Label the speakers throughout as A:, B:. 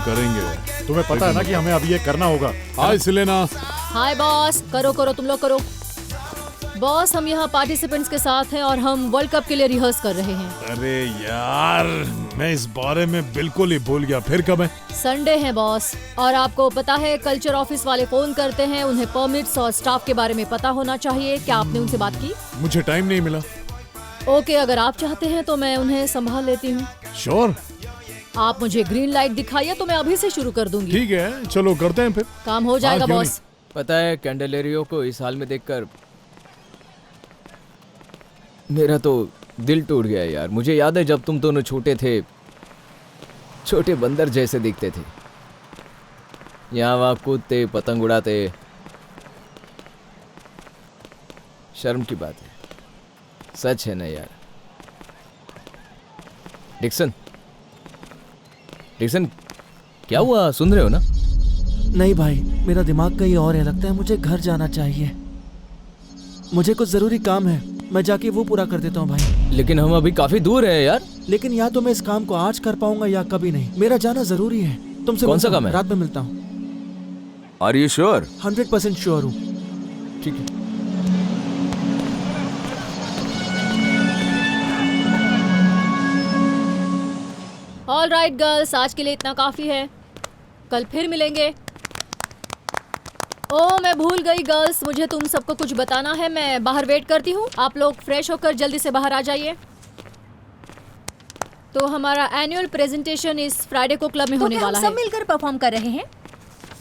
A: करेंगे।
B: तुम्हें पता है ना कि हमें अभी ये करना होगा।
A: हाय सिलेना।
C: हाय बॉस, करो करो तुम लोग करो। बॉस, हम यहाँ पार्टिसिपेंट्स के साथ हैं और हम वर्ल्ड कप के लिए रिहर्स कर रहे हैं।
A: अरे यार, मैं इस बारे में बिल्कुल ही भूल गया। फिर कब है?
C: संडे है बॉस, और आपको पता है कल्चर ऑफिस वाले फोन करते हैं, उन्हें परमिट्स और स्टाफ के बारे में पता होना चाहिए। क्या आपने उनसे बात की?
A: मुझे टाइम नहीं मिला।
C: ओके, अगर आप चाहते हैं तो मैं उन्हें संभाल लेती हूँ।
A: श्योर।
C: आप मुझे ग्रीन लाइट दिखाइए तो मैं अभी से शुरू कर दूंगी।
A: ठीक है, चलो करते हैं फिर।
C: काम हो जाएगा
A: क्यों
C: बॉस।
D: पता है कैंडेलेरियो को इस हाल में देखकर मेरा तो दिल टूट गया यार। मुझे याद है जब तुम दोनों छोटे थे, छोटे बंदर जैसे दिखते थे, यहाँ वहाँ कूदते पतंग उड़ाते। शर्म की बात है, सच है ना यार। डिक्सन, डिक्सन क्या हुआ? सुन रहे हो ना?
E: नहीं भाई, मेरा दिमाग कहीं और है। लगता है मुझे घर जाना चाहिए। मुझे कुछ जरूरी काम है, मैं जाके वो पूरा कर देता हूँ भाई।
D: लेकिन हम अभी काफी दूर हैं यार।
E: लेकिन या तो मैं इस काम को आज कर पाऊंगा या कभी नहीं। मेरा जाना जरूरी है। तुमसे
D: कौन सा काम है?
E: रात में मिलता हूँ।
D: Are you sure?
E: 100% श्योर हूँ।
D: ठीक है।
C: ऑल राइट गर्ल्स, आज के लिए इतना काफी है। कल फिर मिलेंगे। ओह, मैं भूल गई गर्ल्स, मुझे तुम सबको कुछ बताना है। मैं बाहर वेट करती हूँ। आप लोग फ्रेश होकर जल्दी से बाहर आ जाइए। तो हमारा एनुअल प्रेजेंटेशन इस फ्राइडे को क्लब में होने वाला है।
F: सब मिलकर परफॉर्म कर रहे हैं?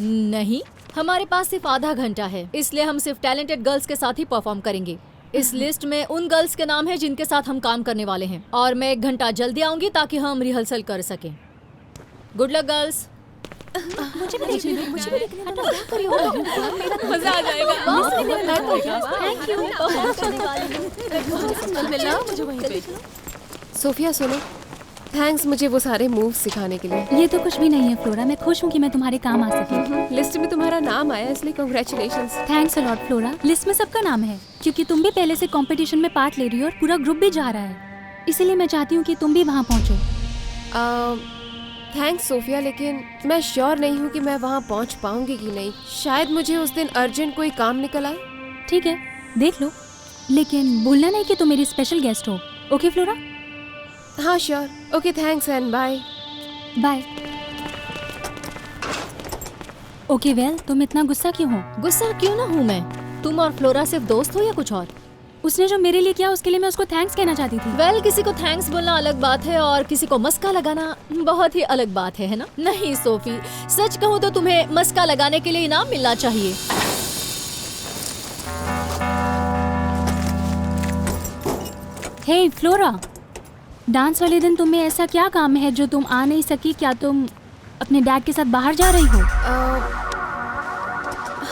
C: नहीं, हमारे पास सिर्फ आधा घंटा है, इसलिए हम सिर्फ टैलेंटेड गर्ल्स के साथ ही परफॉर्म करेंगे। इस लिस्ट में उन गर्ल्स के नाम हैं जिनके साथ हम काम करने वाले हैं, और मैं 1 घंटा जल्दी आऊंगी ताकि हम रिहर्सल कर सकें। Good luck girls.
F: मुझे भी देखने दो।
C: मजा आ जाएगा।
F: Thank you. मिलना मुझे वहीं पे।
G: सोफिया सुनो, थैंक्स मुझे वो सारे मूव्स सिखाने के लिए।
H: ये तो कुछ भी नहीं है फ्लोरा, मैं खुश हूँ कि मैं तुम्हारे काम आ सकी।
G: लिस्ट में तुम्हारा नाम आया इसलिए congratulations.
H: Thanks a lot flora. List में सबका नाम है क्योंकि तुम भी पहले से कंपटीशन में पार्ट ले रही हो और पूरा ग्रुप भी जा रहा है, इसीलिए मैं चाहती हूँ कि तुम भी वहाँ पहुँचो।
G: थैंक्स सोफिया, लेकिन मैं श्योर नहीं हूँ कि मैं वहाँ पहुँच पाऊंगी कि नहीं। शायद मुझे उस दिन अर्जेंट कोई काम निकल आए।
H: ठीक है, देख लो, लेकिन भूलना नहीं कि तुम मेरी स्पेशल गेस्ट हो। Okay Flora?
G: हाँ sure. Okay, thanks and bye.
H: Bye. Okay well, तुम इतना गुस्सा क्यों हो?
C: गुस्सा क्यों ना हूँ मैं? तुम और फ्लोरा सिर्फ दोस्त हो या कुछ और?
H: उसने जो मेरे लिए किया उसके लिए मैं उसको थैंक्स कहना चाहती थी।
C: वेल, किसी को थैंक्स बोलना अलग बात है और किसी को मस्का लगाना बहुत ही अलग बात है ना? नहीं सोफी, सच कहूँ तो तुम्हें मस्का लगाने के लिए इनाम मिलना चाहिए।
H: हे फ्लोरा, डांस वाले दिन तुम्हें ऐसा क्या काम है जो तुम आ नहीं सकी? क्या तुम अपने डैड के साथ बाहर जा रही हो?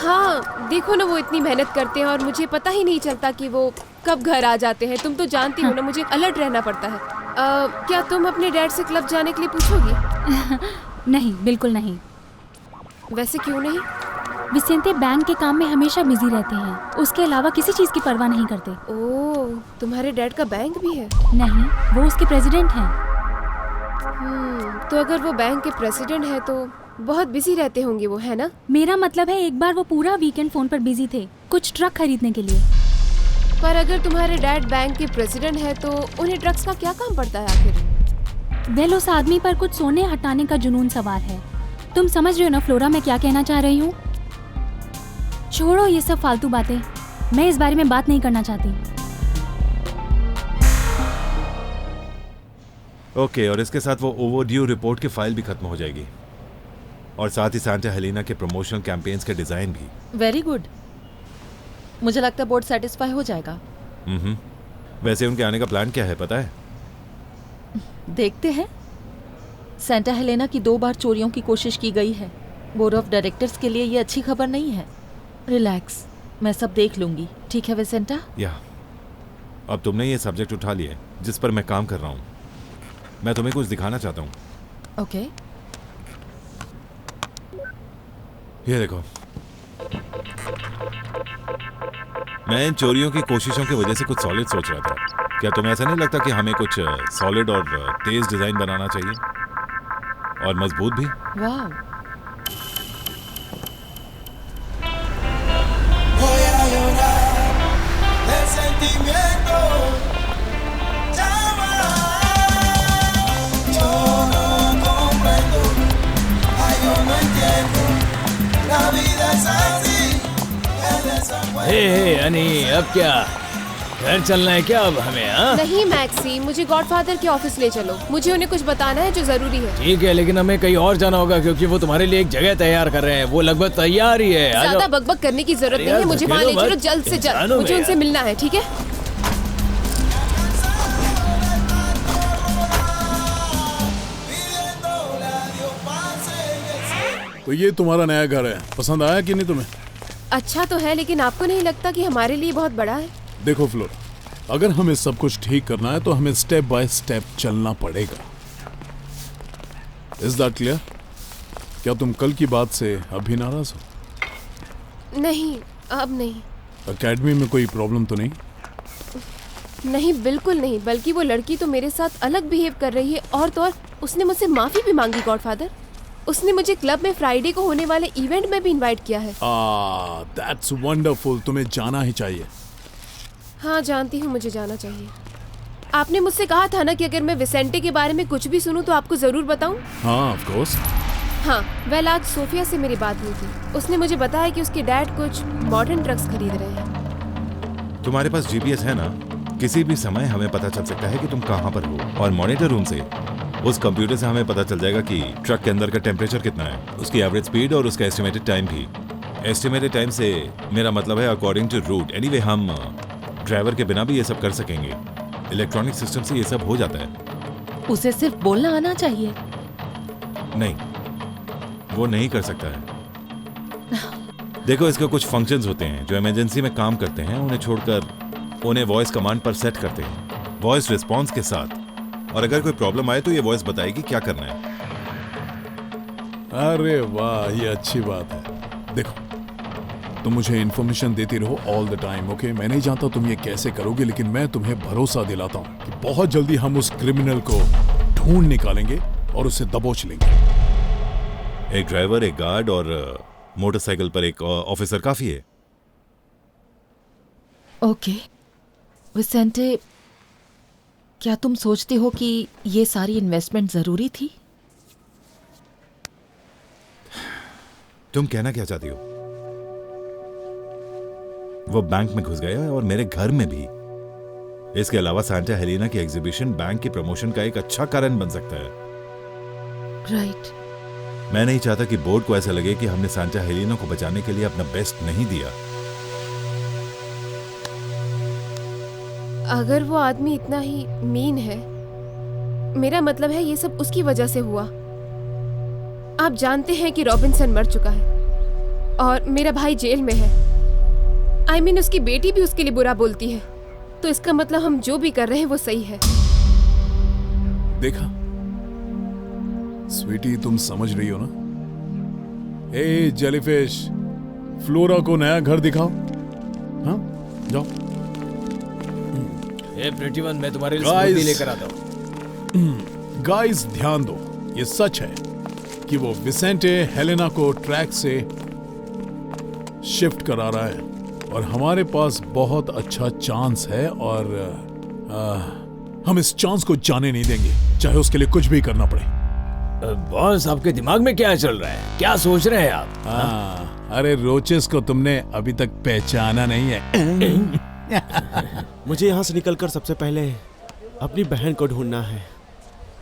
G: हाँ देखो ना, वो इतनी मेहनत करते हैं और मुझे पता ही नहीं चलता कि वो कब घर आ जाते हैं। तुम तो जानती हो ना, मुझे अलर्ट रहना पड़ता है। क्या तुम अपने डैड से क्लब जाने के लिए पूछोगी?
H: नहीं, बिल्कुल नहीं।
G: वैसे क्यों नहीं?
H: विसेंते बैंक के काम में हमेशा बिजी रहते हैं, उसके अलावा किसी चीज की परवाह नहीं करते।
G: ओह, तुम्हारे डैड का बैंक भी है?
H: नहीं, वो उसके प्रेसिडेंट हैं।
G: तो अगर वो बैंक के प्रेसिडेंट है तो बहुत बिजी रहते होंगे वो, है ना?
H: मेरा मतलब है एक बार वो पूरा वीकेंड फोन पर बिजी थे कुछ ट्रक खरीदने के लिए।
G: पर अगर तुम्हारे डैड बैंक के प्रेसिडेंट है तो उन्हें ट्रक्स का क्या काम पड़ता है आखिर?
H: वेल, उस आदमी पर कुछ सोने हटाने का जुनून सवार है। तुम समझ रहे हो ना फ्लोरा, मैं क्या कहना चाह रही हूँ? छोड़ो ये सब फालतू बातें, मैं इस बारे में बात नहीं करना चाहती।
I: ओके, और इसके साथ वो ओवरड्यू रिपोर्ट की फाइल भी खत्म हो जाएगी, और साथ ही सांता हेलेना के प्रमोशनल कैंपेन्स के डिजाइन भी।
F: वेरी गुड, मुझे लगता है बोर्ड सेटिस्फाई हो जाएगा।
I: वैसे उनके आने का प्लान क्या है पता है?
F: देखते हैं। सांता हेलेना की 2 बार चोरियों की कोशिश की गई है। बोर्ड ऑफ डायरेक्टर्स के लिए ये अच्छी खबर नहीं है। रिलैक्स, मैं सब देख लूंगी। ठीक है विसेंटा?
I: या अब तुमने ये सब्जेक्ट उठा लिया जिस पर मैं काम कर रहा हूँ। मैं तुम्हें कुछ दिखाना चाहता हूँ।
F: ओके।
I: ये देखो, मैं इन चोरियों की कोशिशों की वजह से कुछ सॉलिड सोच रहा था। क्या तुम्हें ऐसा नहीं लगता कि हमें कुछ सॉलिड और तेज डिजाइन बनाना चाहिए? और मजबूत भी।
F: वाह,
D: हे अनी, अब क्या घर चलना है क्या अब हमें? हाँ
G: नहीं मैक्सी, मुझे गॉडफादर के ऑफिस ले चलो, मुझे उन्हें कुछ बताना है जो जरूरी है।
D: ठीक है, लेकिन हमें कहीं और जाना होगा क्योंकि वो तुम्हारे लिए एक जगह तैयार कर रहे हैं। वो लगभग तैयार ही है। आ
G: ज्यादा
D: जाओ।
G: बकबक करने की जरूरत
D: अरे
G: नहीं है,
D: यार,
G: मुझे वहाँ ले
D: धकेलो
G: चलो
D: मत।
G: जल्द से जल्द,
D: जानो
G: मुझे
D: में
G: उनसे
D: यार।
G: मिलना है, ठीक है?
A: तो ये तुम्हारा नया घर है, पसंद आया कि नहीं तुम्हें?
G: अच्छा तो है, लेकिन आपको नहीं लगता कि हमारे लिए बहुत बड़ा है?
A: देखो फ्लोरा, अगर हमें सब कुछ ठीक करना है तो हमें स्टेप बाय स्टेप चलना पड़ेगा। Is that clear? क्या तुम कल की बात से अभी नाराज हो?
G: नहीं, अब नहीं।
A: एकेडमी में कोई प्रॉब्लम तो नहीं?
G: नहीं, बिल्कुल नहीं, बल्कि वो लड़की तो मेरे साथ अलग बिहेव कर रही है, और तो और उसने मुझसे माफी भी मांगी गॉडफादर। उसने मुझे क्लब में फ्राइडे को होने वाले इवेंट में भी इनवाइट किया है।
A: दैट्स वंडरफुल, तुम्हें जाना ही चाहिए।
G: हाँ जानती हूँ, मुझे जाना चाहिए। आपने मुझसे कहा था ना कि अगर मैं विसेंटे के बारे में कुछ भी सुनूं तो आपको जरूर बताऊं।
A: हाँ ऑफ कोर्स।
G: हाँ, वेल आज सोफिया से मेरी बात हुई थी। उसने मुझे बताया कि उसके डैड कुछ मॉडर्न ड्रग्स खरीद रहे हैं।
I: तुम्हारे पास जीपीएस है ना? किसी भी समय हमें पता चल सकता है कि तुम कहाँ पर हो, और मॉनिटर रूम से उस कंप्यूटर से हमें पता चल जाएगा कि ट्रक के अंदर का टेम्परेचर कितना है, उसकी एवरेज स्पीड और उसका एस्टिमेटेड टाइम भी। एस्टिमेटेड टाइम से मेरा मतलब है अकॉर्डिंग टू रूट। एनीवे हम ड्राइवर के बिना भी ये सब कर सकेंगे। इलेक्ट्रॉनिक सिस्टम से ये सब हो जाता है।
F: उसे सिर्फ बोलना आना चाहिए।
I: नहीं, वो नहीं कर सकता है। देखो, इसके कुछ फंक्शंस होते हैं जो इमरजेंसी में काम करते हैं, उन्हें छोड़कर उन्हें वॉइस कमांड पर सेट करते हैं, वॉइस रिस्पॉन्स के साथ। और अगर कोई प्रॉब्लम आए तो ये वॉइस बताएगी क्या करना है।
A: अरे वाह, ये अच्छी बात है। देखो, तुम मुझे इन्फॉर्मेशन देती रहो ऑल द टाइम, ओके? मैं नहीं जानता तुम ये कैसे करोगे, लेकिन मैं तुम्हें भरोसा दिलाता हूँ कि बहुत जल्दी हम उस क्रिमिनल को ढूंढ निकालेंगे और उसे दबोच लेंगे।
I: एक ड्राइवर, एक गार्ड और मोटरसाइकिल पर एक ऑफिसर काफी है।
F: ओके विसेंटे, क्या तुम सोचते हो कि ये सारी इन्वेस्टमेंट जरूरी थी?
I: तुम कहना क्या चाहती हो? वो बैंक में घुस गया और मेरे घर में भी। इसके अलावा सांता हेलेना की एग्जीबिशन बैंक की प्रमोशन का एक अच्छा कारण बन सकता है।
F: राइट।
I: मैं नहीं चाहता कि बोर्ड को ऐसा लगे कि हमने सांता हेलेना को बचाने के लिए अपना बेस्ट नहीं दिया।
G: अगर वो आदमी इतना ही मीन है, मेरा मतलब है ये सब उसकी वजह से हुआ। आप जानते हैं कि रॉबिन्सन मर चुका है और मेरा भाई जेल में है। I mean, उसकी बेटी भी उसके लिए बुरा बोलती है, तो इसका मतलब हम जो भी कर रहे हैं वो सही है।
A: देखा स्वीटी, तुम समझ रही हो ना? ए जेलीफिश, फ्लोरा को नया घर दिखाओ। हाँ जाओ।
D: प्रिटी वन, मैं तुम्हारे लिए
A: Guys.
D: स्मूदी लेकर आता हूँ।
A: गाइस ध्यान दो, ये सच है कि वो विसेंटे हेलेना को ट्रैक से शिफ्ट करा रहा है और हमारे पास बहुत अच्छा चांस है और हम इस चांस को जाने नहीं देंगे, चाहे उसके लिए कुछ भी करना पड़े।
D: बॉस, आपके दिमाग में क्या चल रहा है? क्या सोच रहे हैं आप?
A: अरे रोचेस को तुमने अभी तक पहचाना नहीं है।
E: मुझे यहाँ से निकलकर सबसे पहले अपनी बहन को ढूंढना है,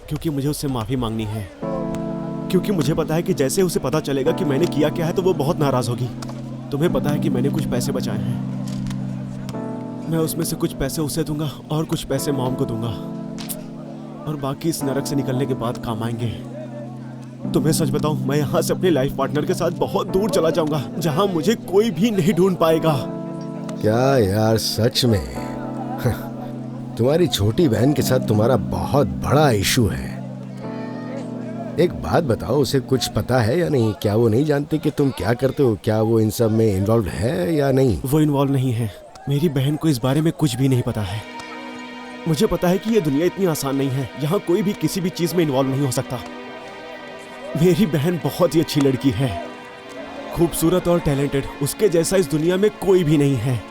E: क्योंकि मुझे उससे माफी मांगनी है। क्योंकि मुझे पता है कि जैसे उसे पता चलेगा कि मैंने किया क्या है तो वो बहुत नाराज होगी। तुम्हें पता है कि मैंने कुछ पैसे बचाए हैं, मैं उसमें से कुछ पैसे उसे दूंगा और कुछ पैसे मॉम को दूंगा, और बाकी इस नरक से निकलने के बाद काम आएंगे। तुम्हें सच बताऊं, मैं यहाँ से अपने लाइफ पार्टनर के साथ बहुत दूर चला जाऊंगा, जहाँ मुझे कोई भी नहीं ढूंढ पाएगा।
J: क्या यार, सच में तुम्हारी छोटी बहन के साथ तुम्हारा बहुत बड़ा इशू है। एक बात बताओ, उसे कुछ पता है या नहीं? क्या वो नहीं जानती कि तुम क्या करते हो? क्या वो इन सब में इन्वॉल्व है या नहीं?
E: वो इन्वॉल्व नहीं है। मेरी बहन को इस बारे में कुछ भी नहीं पता है। मुझे पता है कि ये दुनिया इतनी आसान नहीं है, यहाँ कोई भी किसी भी चीज में इन्वॉल्व नहीं हो सकता। मेरी बहन बहुत ही अच्छी लड़की है, खूबसूरत और टैलेंटेड। उसके जैसा इस दुनिया में कोई भी नहीं है।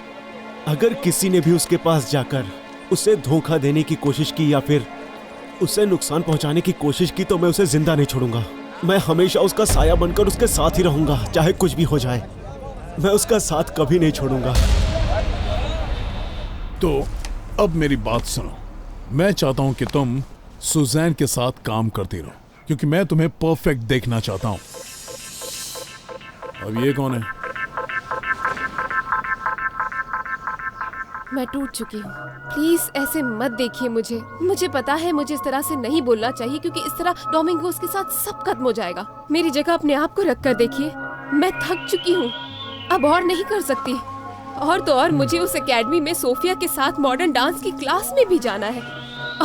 E: अगर किसी ने भी उसके पास जाकर उसे धोखा देने की कोशिश की या फिर उसे नुकसान पहुंचाने की कोशिश की तो मैं उसे जिंदा नहीं छोड़ूंगा। मैं हमेशा उसका साया बनकर उसके साथ ही रहूंगा, चाहे कुछ भी हो जाए। मैं उसका साथ कभी नहीं छोड़ूंगा।
A: तो अब मेरी बात सुनो। मैं चाहता हूं कि तुम सुजैन के साथ काम करती रहो, क्योंकि मैं तुम्हें परफेक्ट देखना चाहता हूं। अब ये कौन है?
G: मैं टूट चुकी हूँ। प्लीज ऐसे मत देखिए मुझे। मुझे पता है मुझे इस तरह से नहीं बोलना चाहिए, क्योंकि इस तरह डोमिंगोस के साथ सब खत्म हो जाएगा। मेरी जगह अपने आप को रख कर देखिए। मैं थक चुकी हूँ, अब और नहीं कर सकती। और तो और मुझे उस एकेडमी में सोफिया के साथ मॉडर्न डांस की क्लास में भी जाना है।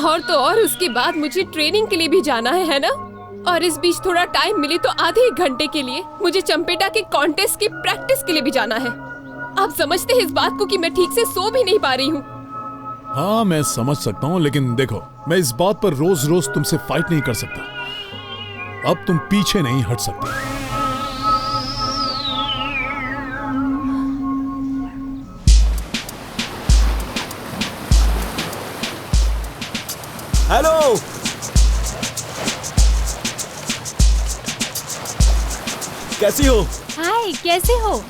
G: और तो और उसके बाद मुझे ट्रेनिंग के लिए भी जाना है ना? और इस बीच थोड़ा टाइम मिले तो आधे एक घंटे के लिए मुझे चंपेटा के कॉन्टेस्ट की प्रैक्टिस के लिए भी जाना है। आप समझते हैं इस बात को कि मैं ठीक से सो भी नहीं पा रही हूँ।
A: हाँ, मैं समझ सकता हूँ, लेकिन देखो, मैं इस बात पर रोज रोज तुमसे फाइट नहीं कर सकता। अब तुम पीछे नहीं हट सकते।
E: हेलो, कैसी हो?
H: हाय, कैसे हो?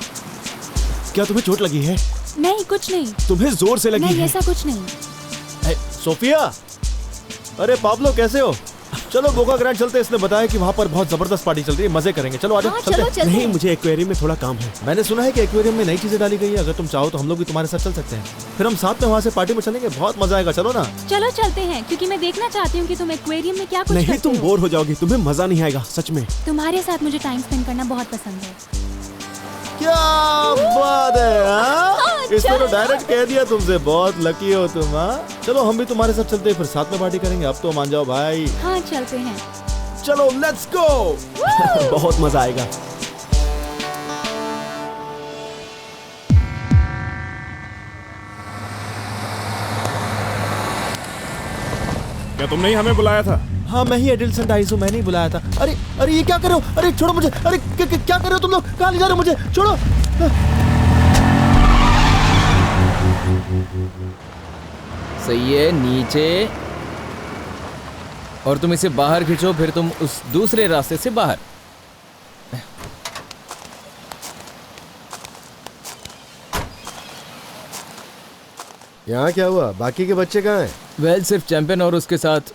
E: क्या तुम्हें चोट लगी है?
H: नहीं, कुछ नहीं।
E: तुम्हें जोर से लगी
H: नहीं,
E: है?
H: ऐसा कुछ नहीं।
B: सोफिया, अरे पाब्लो कैसे हो? चलो बोका ग्रैंड चलते। इसने बताया कि वहाँ पर बहुत जबरदस्त पार्टी चल रही है, मजे करेंगे। चलो आजा,
C: हाँ,
B: चलते
C: चलो
B: हैं।
C: चलते
E: नहीं,
C: हैं।
E: मुझे एक्वेरियम में थोड़ा काम है।
B: मैंने सुना है कि एक्वेरियम में नई चीजें डाली गई है। अगर तुम चाहो तो हम लोग भी तुम्हारे साथ चल सकते हैं। फिर हम साथ में वहाँ से पार्टी में चलेंगे, बहुत मजा आएगा। चलो ना।
H: चलो चलते हैं, क्योंकि मैं देखना चाहती हूँ कि तुम एक्वेरियम में क्या कुछ
E: नहीं,
H: करते
E: तुम
H: हो।
E: बोर हो जाओगी, तुम्हें मजा नहीं आएगा, सच में।
H: तुम्हारे साथ मुझे टाइम स्पेंड करना बहुत पसंद है।
B: क्या बात है, हाँ? इसने तो डायरेक्ट कह दिया तुमसे। बहुत लकी हो तुम। हाँ, चलो हम भी तुम्हारे साथ चलते हैं, फिर साथ में पार्टी करेंगे। अब तो मान जाओ भाई।
H: हाँ, चलते हैं।
B: चलो लेट्स गो।
E: बहुत मजा आएगा।
B: क्या तुमने ही हमें बुलाया था? हाँ, मैं ही एडिल्सन डाइस हूँ, मैंने ही बुलाया था। अरे अरे, ये क्या कर रहे हो? अरे छोड़ो मुझे। अरे क्या कर रहे हो तुम लोग? कहाँ ले जा रहे हो मुझे? छोड़ो।
D: सही है, नीचे। और तुम इसे बाहर खींचो, फिर तुम उस दूसरे रास्ते से बाहर।
J: यहाँ क्या हुआ? बाकी के बच्चे कहाँ हैं?
D: वेल, सिर्फ चैंपियन और उसके साथ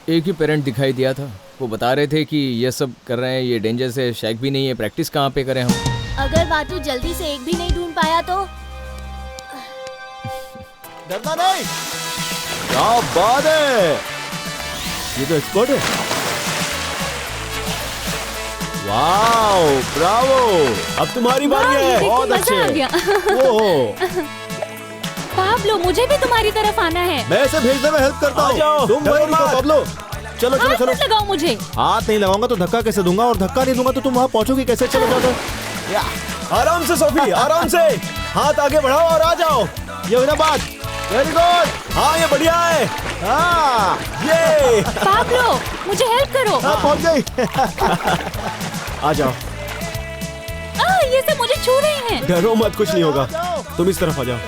D: एक ही पेरेंट दिखाई दिया था। वो बता रहे थे कि ये सब कर रहे हैं, ये डेंजर से शेक भी नहीं है, प्रैक्टिस कहाँ पे करें हम।
K: अगर वाटू जल्दी से एक भी नहीं ढूंढ पाया तो?
B: डरना नहीं। क्या बात है, ये तो एक्सपर्ट है। Wow, Bravo.
E: अब तुम्हारी बारी है।
B: बहुत अच्छे। ओहो,
H: पाब्लो, मुझे भी तुम्हारी तरफ आना है।
B: मैं इसे भेजने में हेल्प करता
E: आ जाओ,
B: हूँ। तुम
E: डरो
B: वही
E: मत।
B: पाब्लो। चलो चलो
H: हाथ
B: चलो।
H: मत लगाओ मुझे।
B: हाथ नहीं लगाऊंगा तो धक्का कैसे दूंगा, और धक्का नहीं दूंगा तो तुम वहां पहुंचोगी कैसे? चलो जाओ। या,
E: आराम से सोफी, आराम से। हाथ आगे बढ़ाओ और आ जाओ।
B: ये हुई ना बात। Very good.
E: हाँ, ये बढ़िया है।
B: हाँ,
E: ये
H: पाब्लो, मुझे हेल्प करो।
B: हाँ, पहुंच गई।
E: आ जाओ।
H: ये सब मुझे छू रहे हैं।
E: डरो मत, कुछ नहीं होगा। तुम इस तरफ आ जाओ।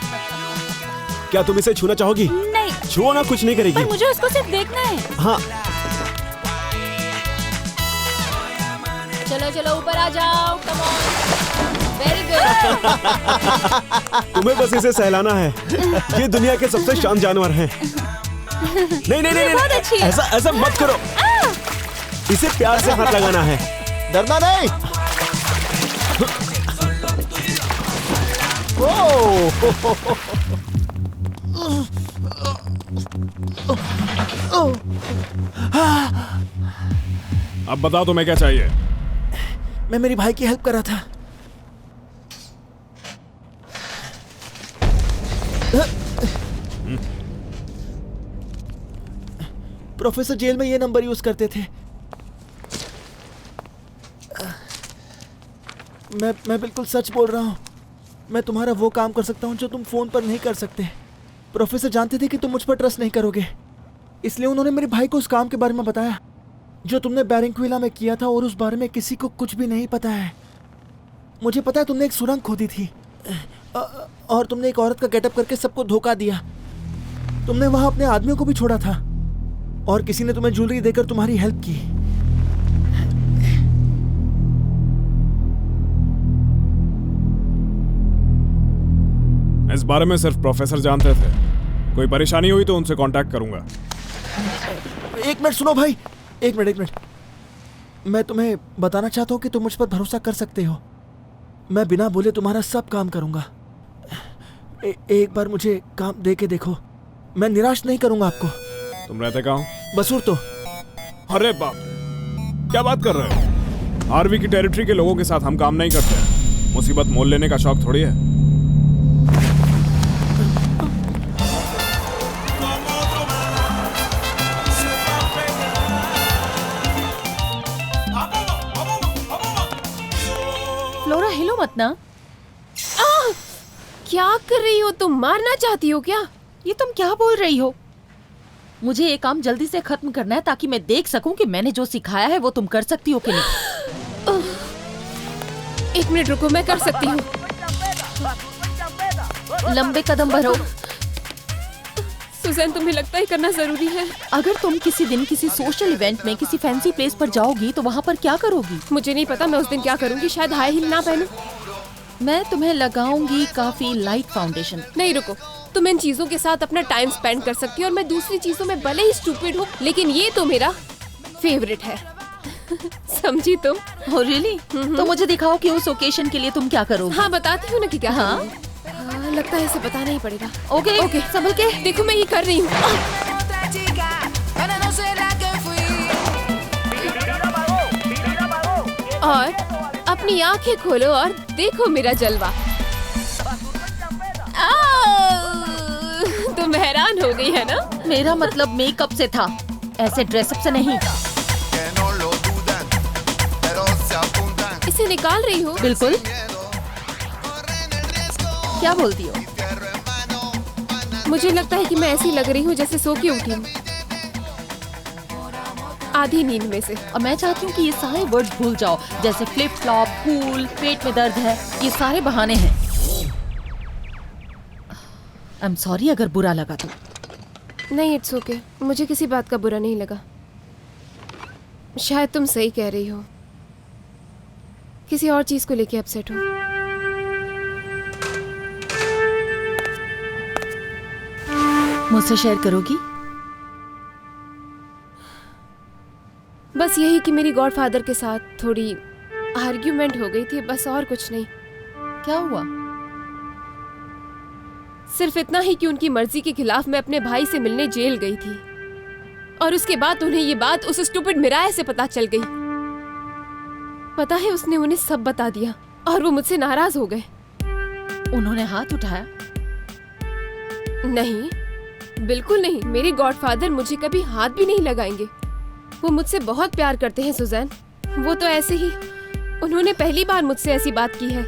E: क्या तुम इसे छूना चाहोगी?
H: नहीं,
E: छुओ ना, कुछ नहीं करेगी।
H: पर मुझे उसको सिर्फ देखना है।
E: हाँ,
C: चलो चलो, ऊपर आ जाओ। Come on, very good.
E: तुम्हें बस इसे सहलाना है। ये दुनिया के सबसे शांत जानवर हैं। नहीं नहीं नहीं,
H: बहुत अच्छी है।
E: ऐसा ऐसा मत करो। इसे प्यार से हाथ लगाना है।
B: डरना नहीं।
A: अब बताओ तुम्हें क्या चाहिए?
B: मैं मेरी भाई की हेल्प कर रहा था। प्रोफेसर जेल में ये नंबर यूज करते थे। मैं बिल्कुल सच बोल रहा हूँ। मैं तुम्हारा वो काम कर सकता हूँ जो तुम फोन पर नहीं कर सकते। प्रोफेसर जानते थे कि तुम मुझ पर ट्रस्ट नहीं करोगे, इसलिए उन्होंने मेरे भाई को उस काम के बारे में बताया। जो तुमने बैरिंगक्विला में किया था और उस बारे में किसी को कुछ भी नहीं पता है। मुझे पता है तुमने एक सुरंग खोदी थी और तुमने एक औरत का गेटअप करके सबको धोखा दिया। तुमने वहां अपने आदमियों को भी छोड़ा था और किसी ने तुम्हें ज्वेलरी देकर तुम्हारी हेल्प की।
L: इस बारे में सिर्फ प्रोफेसर जानते थे। कोई परेशानी हुई तो उनसे कांटेक्ट करूंगा।
B: एक मिनट सुनो भाई, एक मिनट। मैं तुम्हें बताना चाहता हूँ कि तुम मुझ पर भरोसा कर सकते हो। मैं बिना बोले तुम्हारा सब काम करूंगा। एक बार मुझे काम दे के देखो, मैं निराश नहीं करूंगा आपको।
L: तुम रहते कहाँ हो?
B: बसूर। तो
L: अरे बाप, क्या बात कर रहे हो? आरवी की टेरिटरी के लोगों के साथ हम काम नहीं करते। मुसीबत मोल लेने का शौक थोड़ी है।
F: फ्लोरा हिलो मत ना।
G: क्या कर रही हो तुम? मारना चाहती हो क्या?
F: ये तुम क्या बोल रही हो? मुझे ये काम जल्दी से खत्म करना है ताकि मैं देख सकूं कि मैंने जो सिखाया है वो तुम कर सकती हो कि नहीं।
G: एक मिनट रुको, मैं कर सकती हूँ।
F: लंबे कदम बढ़ो।
G: सुजैन, तुम्हें लगता है करना जरूरी है?
F: अगर तुम किसी दिन किसी सोशल इवेंट में किसी फैंसी प्लेस पर जाओगी तो वहाँ पर क्या करोगी?
G: मुझे नहीं पता मैं उस दिन क्या करूँगी। शायद हाई हील ना पहनूं।
F: मैं तुम्हें लगाऊंगी काफी लाइट फाउंडेशन।
G: नहीं रुको, तुम इन चीजों के साथ अपना टाइम स्पेंड कर सकती हो और मैं दूसरी चीजों में भले ही स्टूपिड हूँ, लेकिन ये तो मेरा फेवरेट है। समझी तुम?
F: Oh, really? तो मुझे दिखाओ कि उस ओकेशन के लिए तुम क्या करोगी।
G: हाँ, बताती हूँ ना कि क्या।
F: हाँ?
G: लगता है इसे बताना ही पड़ेगा।
F: ओके, संभल के।
G: देखो मैं ये कर रही हूँ। और अपनी आंखें खोलो और देखो मेरा जलवा। तुम हैरान हो गई है ना?
F: मेरा मतलब मेकअप से था, ऐसे ड्रेसअप से नहीं।
G: इसे निकाल रही हो?
F: बिल्कुल। क्या बोलती हो?
G: मुझे लगता है कि मैं ऐसी लग रही हूँ जैसे सो के उठी हूँ, आधी नींद में से।
F: और मैं चाहती हूँ कि ये सारे वर्ड्स भूल जाओ, जैसे फ्लिप फ्लॉप, कूल, पेट में दर्द है। ये सारे बहाने हैं। आई एम सॉरी अगर बुरा लगा तो।
G: नहीं, इट्स ओके। मुझे किसी बात का बुरा नहीं लगा। शायद तुम सही कह रही हो, किसी और चीज को लेके अपसेट हो।
F: मुझसे शेयर करोगी?
G: बस यही कि मेरी गॉडफादर के साथ थोड़ी आर्ग्यूमेंट हो गई थी, बस और कुछ नहीं।
F: क्या हुआ?
G: सिर्फ इतना ही कि उनकी मर्जी के खिलाफ मैं अपने भाई से मिलने जेल गई थी और उसके बाद उन्हें ये बात उस स्टूपिड मिराया से पता चल गई। पता है, उसने उन्हें सब बता दिया और वो मुझसे नाराज हो गए।
F: उन्होंने हाथ उठाया?
G: नहीं, बिल्कुल नहीं। मेरे गॉडफादर मुझे कभी हाथ भी नहीं लगाएंगे। वो मुझसे बहुत प्यार करते हैं सुजैन। वो तो ऐसे ही, उन्होंने पहली बार मुझसे ऐसी बात की है।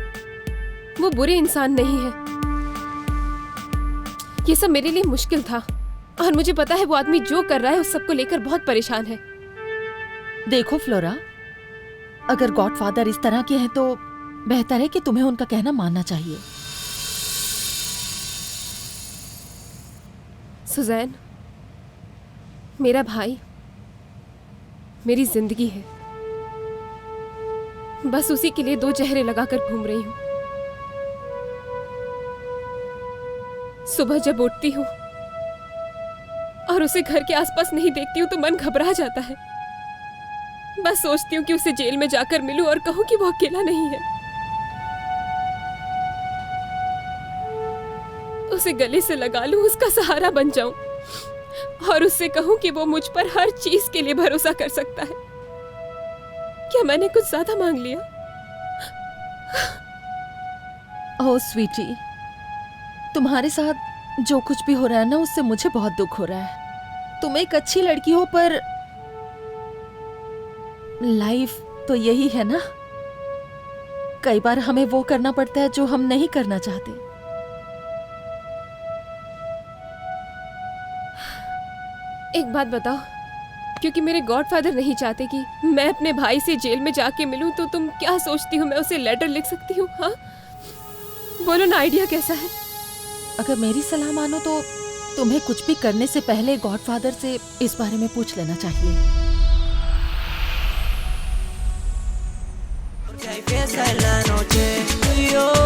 G: वो बुरे इंसान नहीं है। ये सब मेरे लिए मुश्किल था और मुझे पता है वो आदमी जो कर रहा है उस सब को लेकर बहुत परेशान है।
F: देखो फ्लोरा, अगर गॉडफादर इस तरह के हैं तो बेहतर है कि तुम्हें उनका कहना मानना चाहिए।
G: सुजैन, मेरा भाई मेरी जिंदगी है। बस उसी के लिए दो चेहरे लगाकर घूम रही हूँ। सुबह जब उठती हूँ और उसे घर के आसपास नहीं देखती हूँ तो मन घबरा जाता है। बस सोचती हूँ कि उसे जेल में जाकर मिलूं और कहूँ कि वो अकेला नहीं है। उसे गले से लगा लूं, उसका सहारा बन जाऊं और उससे कहूं कि वो मुझ पर हर चीज के लिए भरोसा कर सकता है। क्या मैंने कुछ ज्यादा मांग लिया?
F: ओह स्वीटी, तुम्हारे साथ जो कुछ भी हो रहा है ना, उससे मुझे बहुत दुख हो रहा है। तुम एक अच्छी लड़की हो पर लाइफ तो यही है ना, कई बार हमें वो करना पड़ता है जो हम नहीं करना चाहते।
G: एक बात बताओ, क्योंकि मेरे गॉडफादर नहीं चाहते कि मैं अपने भाई से जेल में जाके मिलूं। तो तुम क्या सोचती हो, मैं उसे लेटर लिख सकती हूँ? हाँ बोलो ना, आइडिया कैसा है?
F: अगर मेरी सलाह मानो तो तुम्हें कुछ भी करने से पहले गॉडफादर से इस बारे में पूछ लेना चाहिए।
M: Empieza la noche, tú y yo